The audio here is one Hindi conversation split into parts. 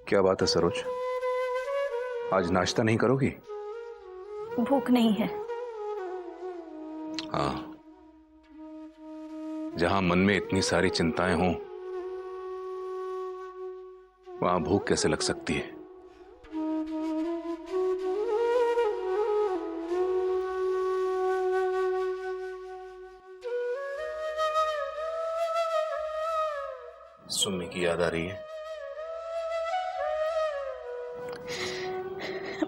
क्या बात है सरोज, आज नाश्ता नहीं करोगी? भूख नहीं है। हाँ, जहां मन में इतनी सारी चिंताएं हों वहां भूख कैसे लग सकती है? सुम्मी की याद आ रही है?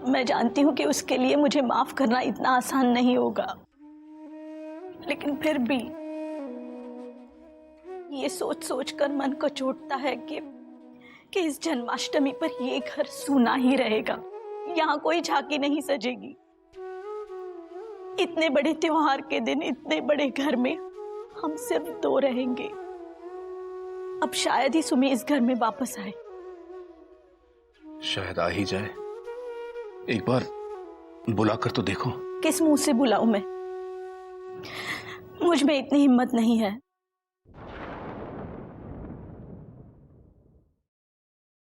मैं जानती हूँ कि उसके लिए मुझे माफ करना इतना आसान नहीं होगा, लेकिन फिर भी ये सोच सोच कर मन को चोटता है कि इस जन्माष्टमी पर ये घर सूना ही रहेगा। यहाँ कोई झांकी नहीं सजेगी। इतने बड़े त्योहार के दिन इतने बड़े घर में हम सिर्फ 2 रहेंगे। अब शायद ही सुमी इस घर में वापस आए। शायद आ ही जाए। एक बार बुलाकर तो देखो। किस मुंह से बुलाऊं मैं? मुझ में इतनी हिम्मत नहीं है।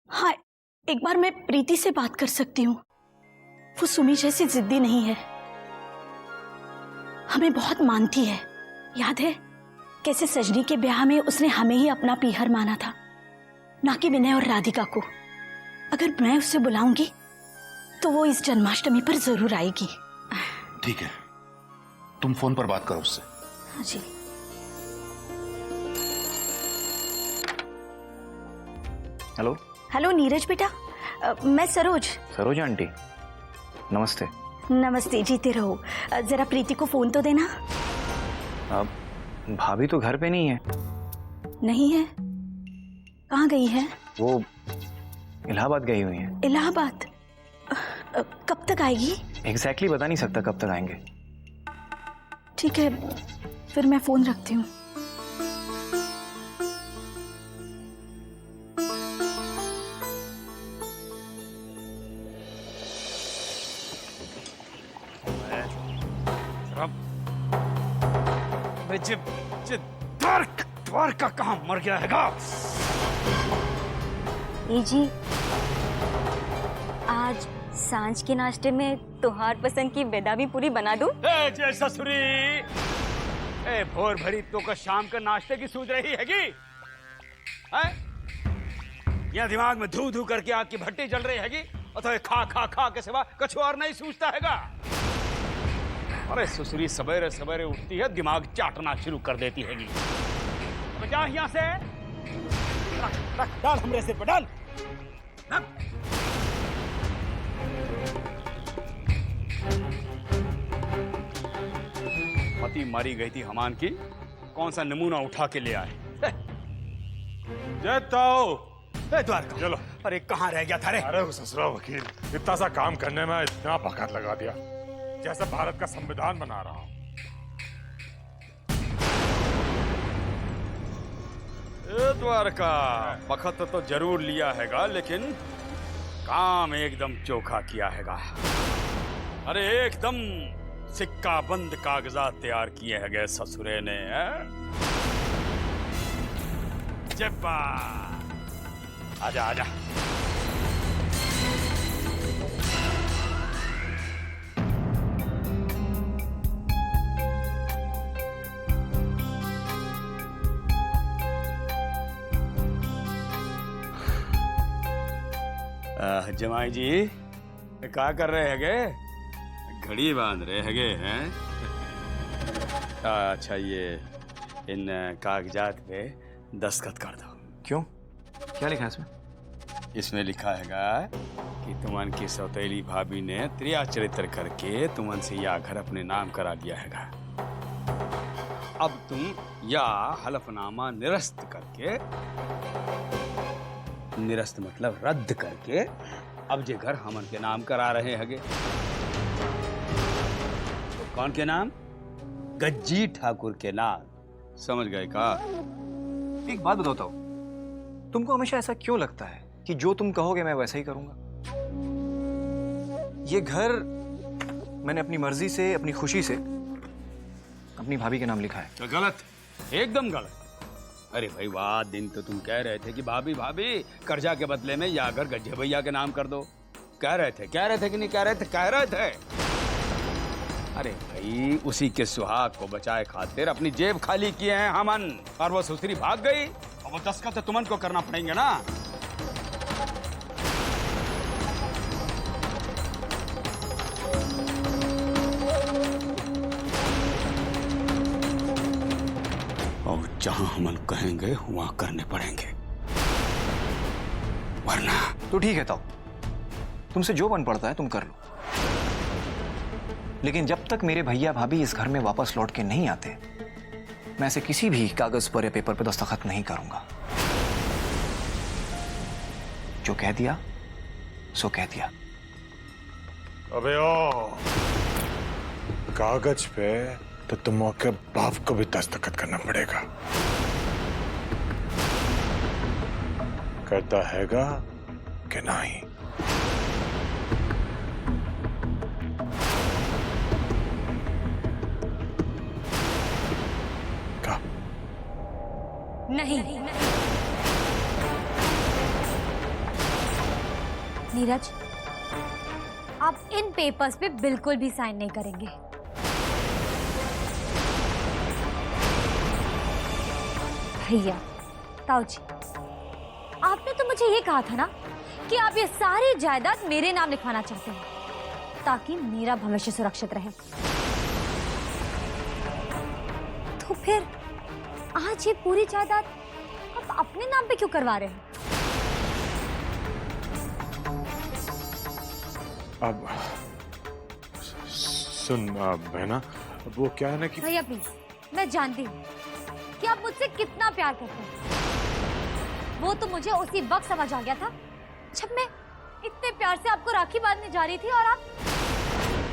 हाँ, एक बार मैं प्रीति से बात कर सकती हूँ। वो सुमी जैसी जिद्दी नहीं है, हमें बहुत मानती है। याद है कैसे सजनी के ब्याह में उसने हमें ही अपना पीहर माना था, ना कि विनय और राधिका को। अगर मैं उससे बुलाऊंगी तो वो इस जन्माष्टमी पर जरूर आएगी। ठीक है, तुम फोन पर बात करो उससे। हाँ जी। हेलो। हेलो नीरज बेटा, मैं सरोज। सरोज आंटी, नमस्ते। नमस्ते, जीते रहो। जरा प्रीति को फोन तो देना। भाभी तो घर पे नहीं है। नहीं है? कहाँ गई है? वो इलाहाबाद गई हुई है। इलाहाबाद? कब तक आएगी? एग्जैक्टली बता नहीं सकता कब तक आएंगे। ठीक है, फिर मैं फोन रखती हूँ। द्वारका कहाँ मर गया हैगा? जी, आज सांझ के नाश्ते में तुहार पसंद की बेदामी पूरी बना दूं? जय ससुरी, भोर भरी तो का शाम का नाश्ते की सूझ रही हैगी? यहाँ दिमाग में धू धू करके आग की भट्टी जल रही हैगी और तो खा खा खा के सिवा कुछ और नहीं सूझता हैगा। अरे ससुरी सवेरे सवेरे उठती है, दिमाग चाटना शुरू कर देती हैगी। जा यहाँ से, डाल हमरे सिर पर डाल। मती मारी गई थी हमान की, कौन सा नमूना उठा के ले आए। द्वारका चलो। अरे कहाँ रह गया था रे? अरे ससुरा वकील, इतना सा काम करने में इतना वक्त लगा दिया, जैसे भारत का संविधान बना रहा हूं। द्वारका, वक्त तो जरूर लिया हैगा, लेकिन काम एकदम चोखा किया हैगा। अरे एकदम सिक्का बंद कागजात तैयार किए हैगे ससुरे ने। जब्बा, आजा आजा। जमाई जी क्या कर रहे हैगे? घड़ी बांध रहे हैगे हैं? अच्छा, ये इन कागजात पे दस्तखत कर दो। क्यों, क्या लिखा है इसमें? इसमें लिखा हैगा कि तुमन की सौतेली भाभी ने त्रिया चरित्र करके तुमन से या घर अपने नाम करा दिया हैगा। अब तुम या हलफनामा निरस्त करके, निरस्त मतलब रद्द करके, अब जे घर हमन के नाम करा रहे हैगे। तो कौन के नाम? गज्जी ठाकुर के नाम। समझ गए का? एक बात बताता हूँ, तुमको हमेशा ऐसा क्यों लगता है कि जो तुम कहोगे मैं वैसा ही करूंगा? ये घर मैंने अपनी मर्जी से, अपनी खुशी से अपनी भाभी के नाम लिखा है। तो गलत, एकदम गलत। अरे भाई वाह, दिन तो तुम कह रहे थे कि भाभी भाभी कर्जा के बदले में या घर गज्जे भैया के नाम कर दो। कह रहे थे कि नहीं कह रहे थे? कह रहे थे। अरे भाई उसी के सुहाग को बचाए खातिर अपनी जेब खाली किए हैं हमन, और वो सुसरी भाग गई, और वो दस्खत तो तुमन को करना पड़ेंगे ना। और जहां हमन कहेंगे वहां करने पड़ेंगे, वरना। तो ठीक है ताऊ, तुमसे जो बन पड़ता है तुम कर लो, लेकिन जब तक मेरे भैया भाभी इस घर में वापस लौट के नहीं आते, मैं ऐसे किसी भी कागज पर या पेपर पर दस्तखत नहीं करूंगा। जो कह दिया सो कह दिया। अबे ओ, कागज पे तो तुम के बाप को भी दस्तखत करना पड़ेगा। करता हैगा कि नहीं? का? नहीं नीरज, आप इन पेपर्स पे बिल्कुल भी साइन नहीं करेंगे। भैया, ताऊ जी, आपने तो मुझे ये कहा था ना कि आप ये सारी जायदाद मेरे नाम लिखवाना चाहते हैं ताकि मेरा भविष्य सुरक्षित रहे। तो फिर आज ये पूरी जायदाद आप अपने नाम पे क्यों करवा रहे हैं? अब सुन बहना, वो क्या है ना कि भैया प्लीज, मैं जानती हूँ कि आप मुझसे कितना प्यार करते हैं। वो तो मुझे उसी वक्त समझ आ गया था जब मैं इतने प्यार से आपको राखी बांधने जा रही थी और आप।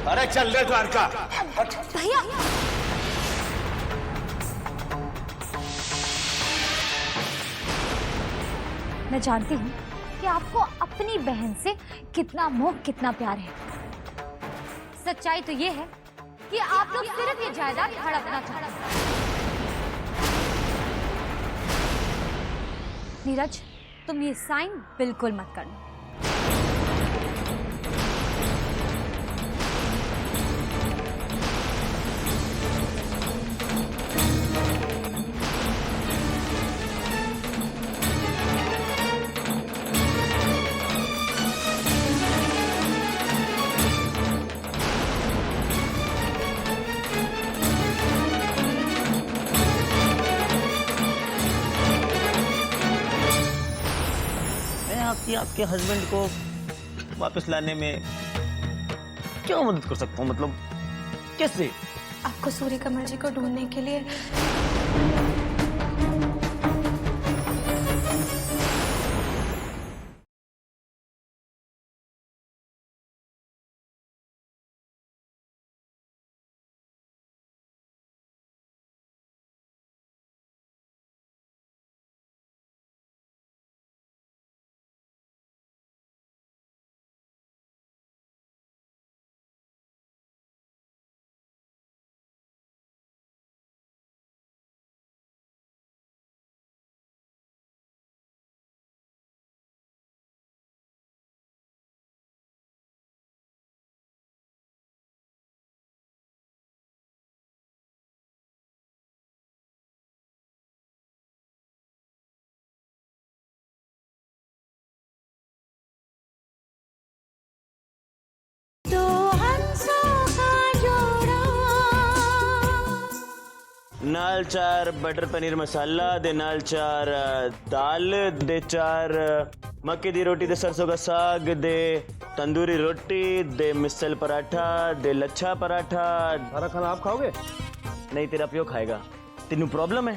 अरे चल ले द्वारका। भैया, मैं जानती हूँ कि आपको अपनी बहन से कितना मोह, कितना प्यार है। सच्चाई तो ये है कि आप लोग सिर्फ ये जायदाद हड़पना चाहते हैं। नीरज, तुम ये साइन बिल्कुल मत करना। आपके हस्बैंड को वापस लाने में क्या मदद कर सकता हूँ? मतलब कैसे? आपको सूर्य कमल जी को ढूंढने के लिए नाल 4 बटर पनीर मसाला दे, नाल 4 दाल दे, 4 मक्के दी रोटी दे, सरसों का साग दे, तंदूरी रोटी दे, मिसल पराठा दे, लच्छा पराठा। सारा खाना आप खाओगे? नहीं, तेरा प्यो खाएगा। तेनू प्रॉब्लम है?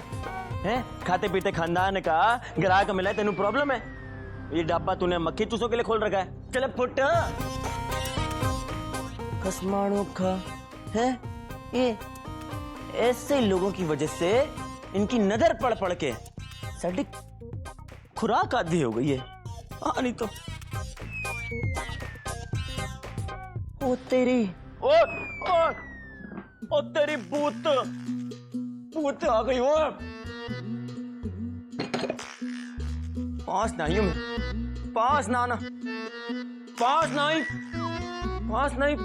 हैं? खाते पीते खानदान का ग्राहक मिला है, तेनू प्रॉब्लम है? ये डब्बा तूने मक्खी चूसों के लिए खोल रखा है। चले फुट कसमाणों का है। ये ऐसे लोगों की वजह से इनकी नजर पड़ पड़ के साड़ी खुराक आधी हो गई है। नहीं तो ओ तेरी ओ तेरी भूत आ गई। वो पास नहीं हूं मैं, पास ना ना, पास नहीं, पास नहीं,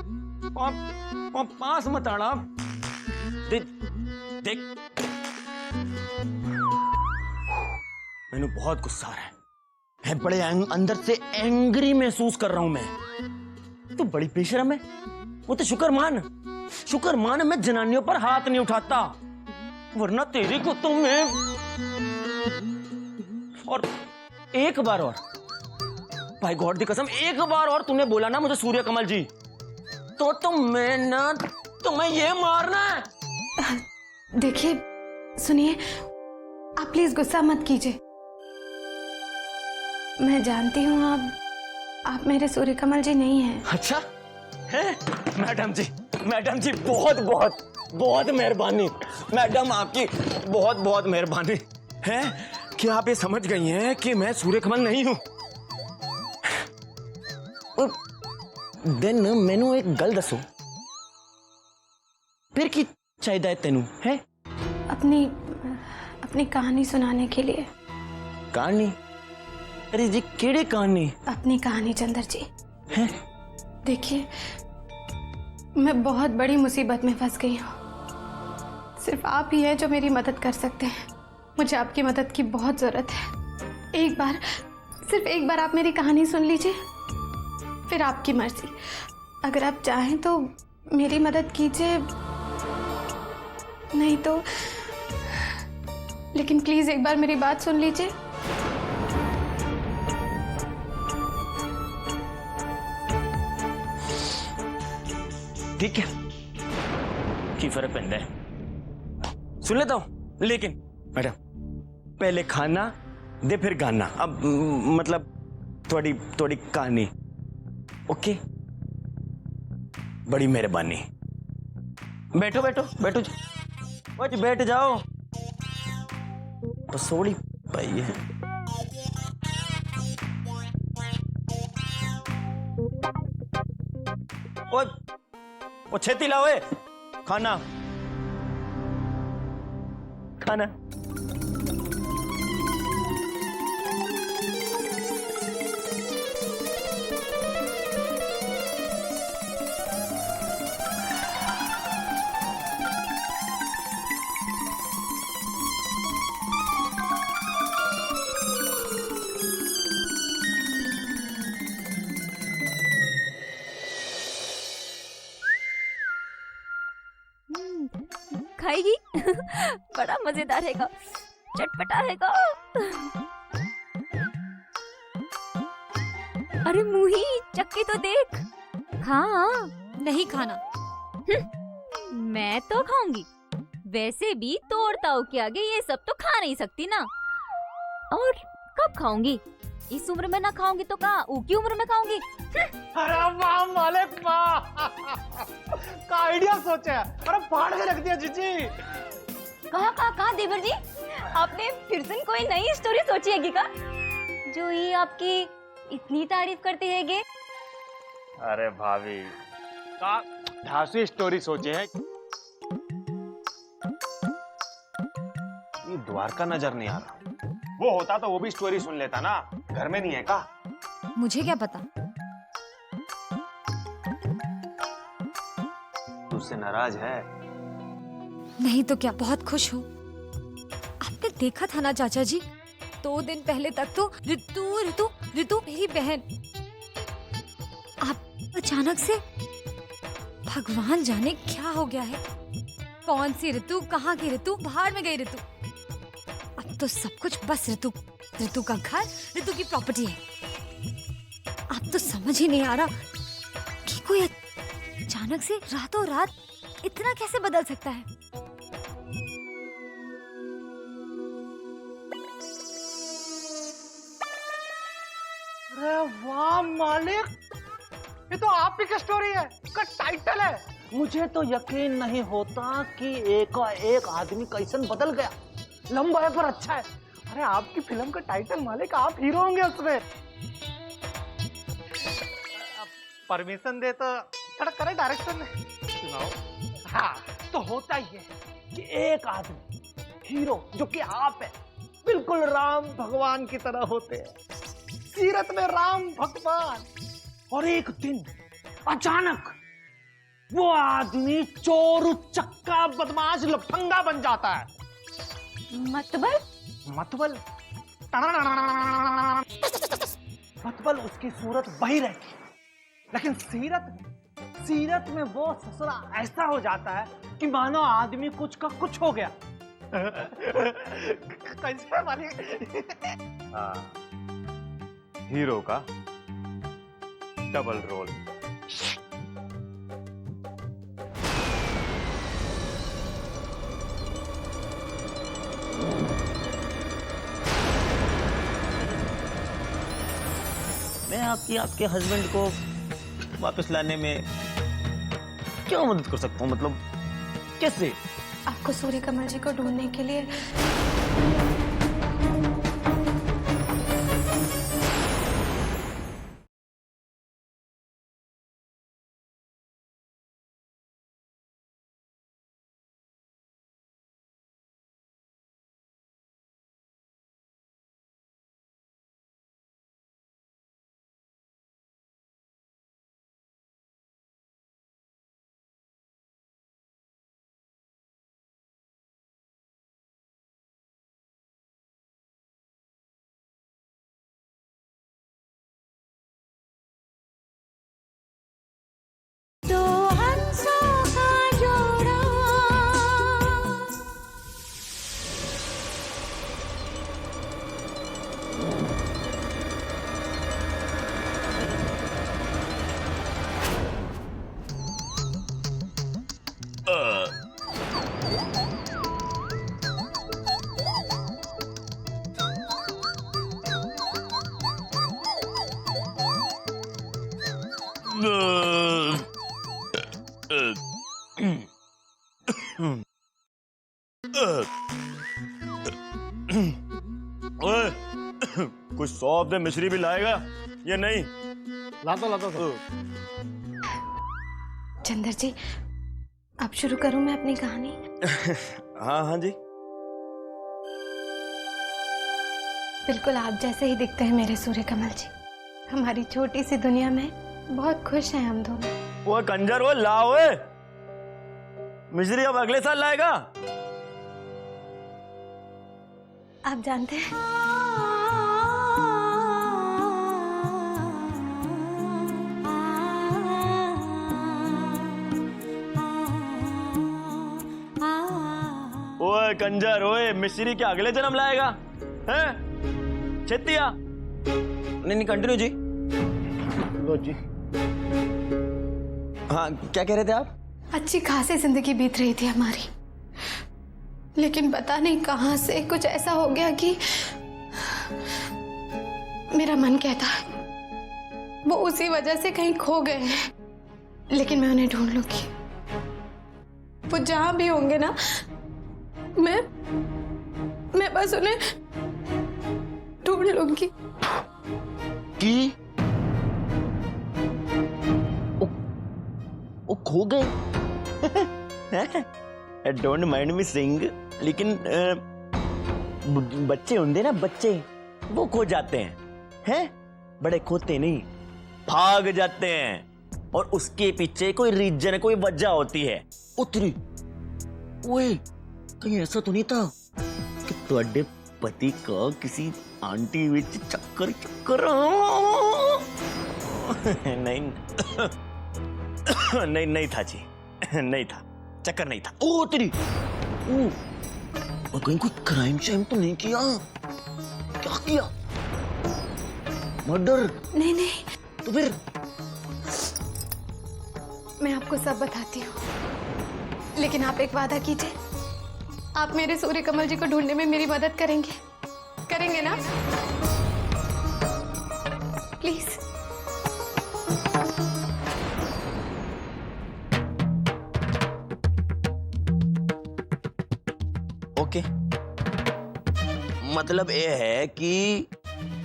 पास मत आना। देख देख, मैंने बहुत गुस्सा आ रहा है बड़े अंदर से एंग्री महसूस कर रहा हूं मैं। तू बड़ी बेशरम है, वो तो शुक्र मान मैं जनानियों पर हाथ नहीं उठाता, वरना तेरी को तो मैं। और एक बार और, भाई गॉड दी कसम, एक बार और तूने बोला ना मुझे सूर्य कमल जी, तो मैं ना, तुम्हें ये मारना है। देखिए सुनिए, आप प्लीज गुस्सा मत कीजिए। मैं जानती हूँ आप मेरे सूर्य कमल जी नहीं हैं। अच्छा है? मैडम जी बहुत बहुत बहुत मेहरबानी, मैडम आपकी बहुत बहुत मेहरबानी है कि आप ये समझ गई हैं कि मैं सूर्य कमल नहीं हूं। देन मैनू एक गल दसो, फिर की चाहिए तेनू है? अपनी कहानी सुनाने के लिए। कहानी? अरे जी केड़ी कहानी? अपनी कहानी चंदर जी। है? देखिए मैं बहुत बड़ी मुसीबत में फंस गई हूँ, सिर्फ आप ही हैं जो मेरी मदद कर सकते हैं। मुझे आपकी मदद की बहुत जरूरत है। सिर्फ एक बार आप मेरी कहानी सुन लीजिए, फिर आपकी मर्जी। अगर आप चाहें तो मेरी मदद कीजिए, नहीं तो, लेकिन प्लीज एक बार मेरी बात सुन लीजिए। ठीक है, की फर्क पैंदा है, सुन लेता हूं, लेकिन मैडम पहले खाना दे फिर गाना। अब मतलब थोड़ी कहानी। ओके, बड़ी मेहरबानी। बैठो बैठो बैठो जी, बैठ जाओ, पसोड़ी पाई है। ओ छेती लाओ खाना। खाएगी? बड़ा मजेदार हैगा, चटपटा हैगा। अरे मुही, चक्की तो देख। हाँ, नहीं खाना। मैं तो खाऊंगी, वैसे भी तोड़ताऊ के आगे ये सब तो खा नहीं सकती ना। और कब खाऊंगी? इस उम्र में ना खाऊंगी तो कहाँ ऊ की उम्र में खाऊंगी। अरे वाह मालिक वाह, का आइडिया सोचा है। अरे फाड़ के रख दिया जीजी। कहा देवर जी, आपने फिर से कोई नई स्टोरी सोची है क्या, जो ये आपकी इतनी तारीफ करती है गे? अरे भाभी, का ढांसी स्टोरी सोचे है। ये द्वारका नजर नहीं आ रहा, वो होता तो वो भी स्टोरी सुन लेता ना, घर में नहीं है का? मुझे क्या पता। तुझसे नाराज है? नहीं तो क्या, बहुत खुश हूँ। आपने देखा था ना चाचा जी, 2 दिन पहले तक तो ऋतु मेरी बहन, आप अचानक से, भगवान जाने क्या हो गया है। कौन सी ऋतु, कहाँ की ऋतु, बाहर में गई ऋतु। अब तो सब कुछ बस ऋतु का घर, ऋतु की प्रॉपर्टी है। अब तो समझ ही नहीं आ रहा कि कोई अचानक से रातों रात इतना कैसे बदल सकता है। अरे वाह मालिक, ये तो आप ही की स्टोरी है, इसका टाइटल है। मुझे तो यकीन नहीं होता कि एक आदमी कैसन बदल गया। लंबा है पर अच्छा है। अरे आपकी फिल्म का टाइटल मालिक, आप हीरो होंगे उसमें। परमिशन दे तो थोड़ा करे डायरेक्टर ने। सुनाओ। हाँ, तो होता ही है कि एक आदमी हीरो जो कि आप है, बिल्कुल राम भगवान की तरह होते हैं, सीरत में राम भगवान। और एक दिन अचानक वो आदमी चोर, उचक्का, बदमाश, लफंगा बन जाता है। मतबल मतबल उसकी सूरत वही रहती है, लेकिन सीरत में वो ससुरा ऐसा हो जाता है कि मानो आदमी कुछ का कुछ हो गया। कैसे वाली? हाँ, हीरो का डबल रोल। मैं आपके हस्बैंड को वापस लाने में क्या मदद कर सकता हूँ, मतलब कैसे? आपको सूर्य कमल जी को ढूंढने के लिए ओए, कुछ सौंफ दे, मिश्री भी लाएगा या नहीं? लाता चंदर जी, अब शुरू करूं मैं अपनी कहानी? हाँ जी। बिल्कुल आप जैसे ही दिखते हैं मेरे सूर्य कमल जी। हमारी छोटी सी दुनिया में बहुत खुश हैं हम दोनों। वो कंजर, वो लाओ मिश्री अब अगले साल लाएगा। आप जानते हैं ओए कंजर, ओए मिश्री क्या अगले जन्म लाएगा? हैं? छेतिया। नहीं कंटिन्यू जी। लो जी। हाँ, क्या कह रहे थे आप? अच्छी खासी जिंदगी बीत रही थी हमारी, लेकिन पता नहीं कहां से कुछ ऐसा हो गया कि मेरा मन कहता है वो उसी वजह से कहीं खो गए हैं, लेकिन मैं उन्हें ढूंढ लूंगी। वो जहां भी होंगे ना, मैं बस उन्हें ढूंढ लूंगी। कि वो खो गए? डोंट माइंड मी सिंग, लेकिन बच्चे होंगे ना, बच्चे वो खो जाते हैं, बड़े खोते नहीं, भाग जाते हैं, और उसके पीछे कोई रीजन, कोई वजह होती है। उतरी ओए, कहीं ऐसा तो नहीं था कि ਤੁਹਾਡੇ पति का किसी आंटी विच चक्कर नहीं था जी, नहीं था, चक्कर नहीं था। ओ तेरी, और कहीं कोई क्राइम शाइम तो नहीं किया? क्या किया? मर्डर? नहीं, तो फिर मैं आपको सब बताती हूँ, लेकिन आप एक वादा कीजिए, आप मेरे सूर्य कमल जी को ढूंढने में मेरी मदद करेंगे ना? प्लीज। ओके, मतलब ये है कि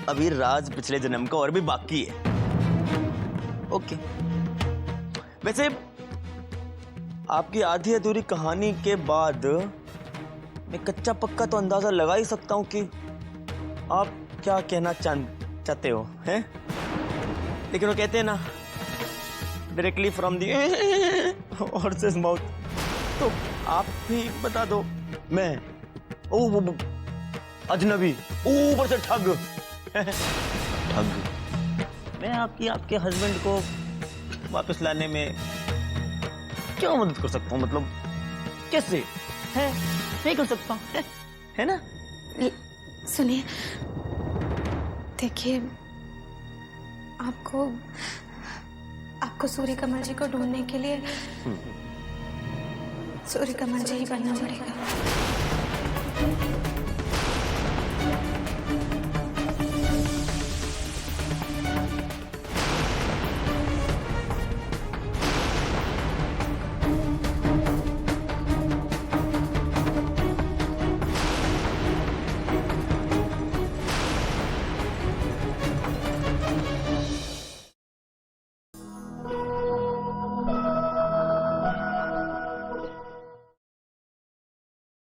अभी राज पिछले जन्म का और भी बाकी है। ओके, वैसे आपकी आधी अधूरी कहानी के बाद मैं कच्चा पक्का तो अंदाजा लगा ही सकता हूं कि आप क्या कहना चाहते हो हैं? लेकिन वो कहते हैं ना, directly from the horses mouth. तो आप भी बता दो। मैं वो अजनबी, ऊपर से ठग ठग। मैं आपके हस्बैंड को वापस लाने में क्या मदद कर सकता हूँ? मतलब कैसे है? नहीं कर सकता है ना? सुनिए, देखिए, आपको सूर्य कमल जी को ढूंढने के लिए सूर्य कमल जी ही बनना पड़ेगा।